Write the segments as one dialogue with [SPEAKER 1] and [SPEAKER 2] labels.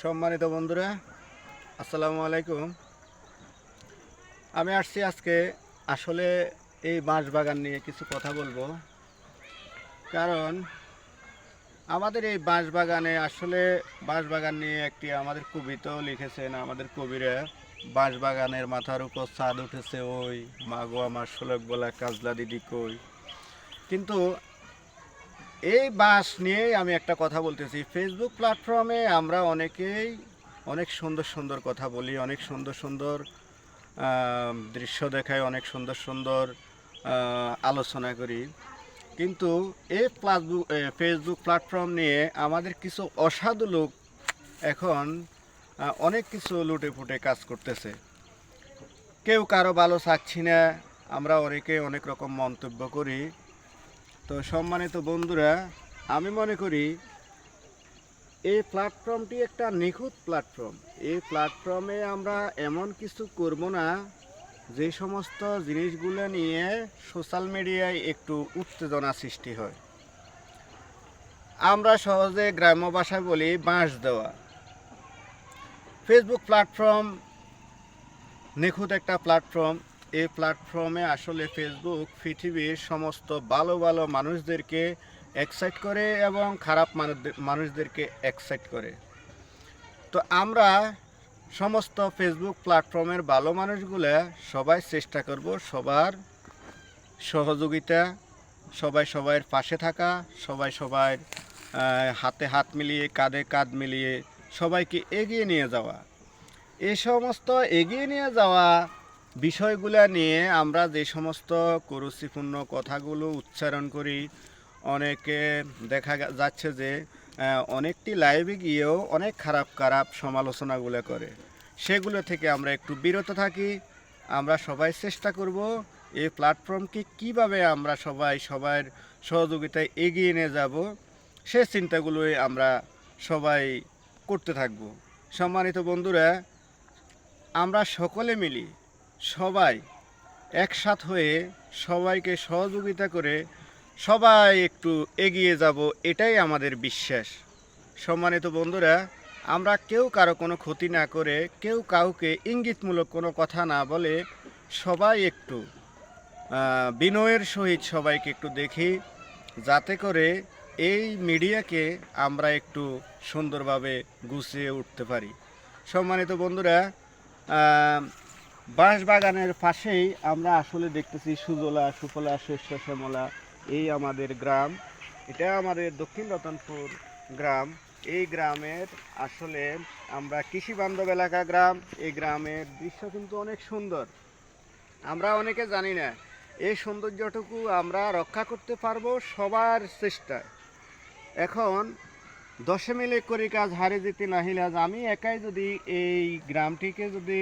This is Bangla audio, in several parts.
[SPEAKER 1] সম্মানিত বন্ধুরা, আসসালামু আলাইকুম। আমি আসছি আজকে আসলে এই বাঁশবাগান নিয়ে কিছু কথা বলবো। কারণ আমাদের এই বাঁশবাগান নিয়ে একটি আমাদের কবিতাও লিখেছেন আমাদের কবিরা। বাঁশবাগানের মাথার উপর চাঁদ উঠেছে ওই, মাগো আমার শোলক বলা কাজলা দিদি কই। কিন্তু এই বাঁশ নিয়েই আমি একটা কথা বলতেছি। ফেসবুক প্ল্যাটফর্মে আমরা অনেকেই অনেক সুন্দর সুন্দর কথা বলি, অনেক সুন্দর সুন্দর দৃশ্য দেখাই, অনেক সুন্দর সুন্দর আলোচনা করি। কিন্তু এই ফেসবুক প্ল্যাটফর্ম নিয়ে আমাদের কিছু অসাধু লোক এখন অনেক কিছু লুটে ফুটে কাজ করতেছে। কেউ কারো ভালো চাচ্ছি না, আমরা অনেকে অনেক রকম মন্তব্য করি। তো সম্মানিত বন্ধুরা, আমি মনে করি এই প্ল্যাটফর্মটি একটা নিখুঁত প্ল্যাটফর্ম। এই প্ল্যাটফর্মে আমরা এমন কিছু করব না যে সমস্ত জিনিসগুলো নিয়ে সোশ্যাল মিডিয়ায় একটু উত্তেজনা সৃষ্টি হয়। আমরা সহজে গ্রাম্য ভাষায় বলি বাঁশ দেওয়া। ফেসবুক প্ল্যাটফর্ম নিখুঁত একটা প্ল্যাটফর্ম। এই প্ল্যাটফর্মে আসলে ফেসবুক পৃথিবীর সমস্ত ভালো ভালো মানুষদেরকে এক্সাইট করে এবং খারাপ মানুষদেরকে এক্সাইট করে। তো আমরা সমস্ত ফেসবুক প্ল্যাটফর্মের ভালো মানুষগুলো সবাই চেষ্টা করব সবার সহযোগিতা, সবাই সবার পাশে থাকা, সবাই সবার হাতে হাত মিলিয়ে কাঁধে কাঁধ মিলিয়ে সবাইকে এগিয়ে নিয়ে যাওয়া। এই সমস্ত এগিয়ে নিয়ে যাওয়া বিষয়গুলো নিয়ে আমরা যে সমস্ত কুরুচিপূর্ণ কথাগুলো উচ্চারণ করি, অনেকে দেখা যাচ্ছে যে অনেকটি লাইভে গিয়েও অনেক খারাপ খারাপ সমালোচনাগুলো করে। সেগুলো থেকে আমরা একটু বিরত থাকি। আমরা সবাই চেষ্টা করব এই প্ল্যাটফর্মকে কিভাবে আমরা সবার সহযোগিতায় এগিয়ে নিয়ে যাব, সে চিন্তাগুলোই আমরা সবাই করতে থাকব। সম্মানিত বন্ধুরা, আমরা সকলে মিলি সবাই একসাথ হয়ে সবাইকে সহযোগিতা করে সবাই একটু এগিয়ে যাব, এটাই আমাদের বিশ্বাস। সম্মানিত বন্ধুরা, আমরা কেউ কারো কোনো ক্ষতি না করে, কেউ কাউকে ইঙ্গিতমূলক কোনো কথা না বলে সবাই একটু বিনয়ের সহিত সবাইকে একটু দেখি, যাতে করে এই মিডিয়াকে আমরা একটু সুন্দরভাবে গুছিয়ে উঠতে পারি। সম্মানিত বন্ধুরা, বাঁশবাগানের পাশেই আমরা আসলে দেখতেছি সুজলা সুফলা শস্য শ্যামলা। এই আমাদের গ্রাম, এটা আমাদের দক্ষিণ রতনপুর গ্রাম। এই গ্রামের আসলে আমরা কৃষি বান্ধব এলাকা গ্রাম। এই গ্রামের দৃশ্য কিন্তু অনেক সুন্দর। আমরা অনেকে জানি না এই সৌন্দর্যটুকু আমরা রক্ষা করতে পারবো সবার চেষ্টায়। এখন 10 মিলে করি কাজ হারে যেতে নাহিলে আজ, আমি একাই যদি এই গ্রামটিকে যদি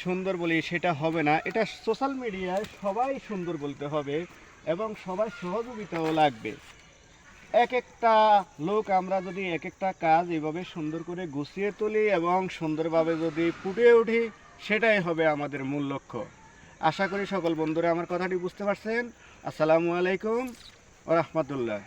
[SPEAKER 1] সুন্দর বলি সেটা হবে না। এটা সোশ্যাল মিডিয়ায় সবাই সুন্দর বলতে হবে এবং সবাই সহযোগিতাও লাগবে। এক একটা লোক আমরা যদি এক একটা কাজ এভাবে সুন্দর করে গুছিয়ে তুলি এবং সুন্দরভাবে যদি ফুটিয়ে উঠি, সেটাই হবে আমাদের মূল লক্ষ্য। আশা করি সকল বন্ধুরা আমার কথাটি বুঝতে পারছেন। আসসালামু আলাইকুম ওয়া রাহমাতুল্লাহ।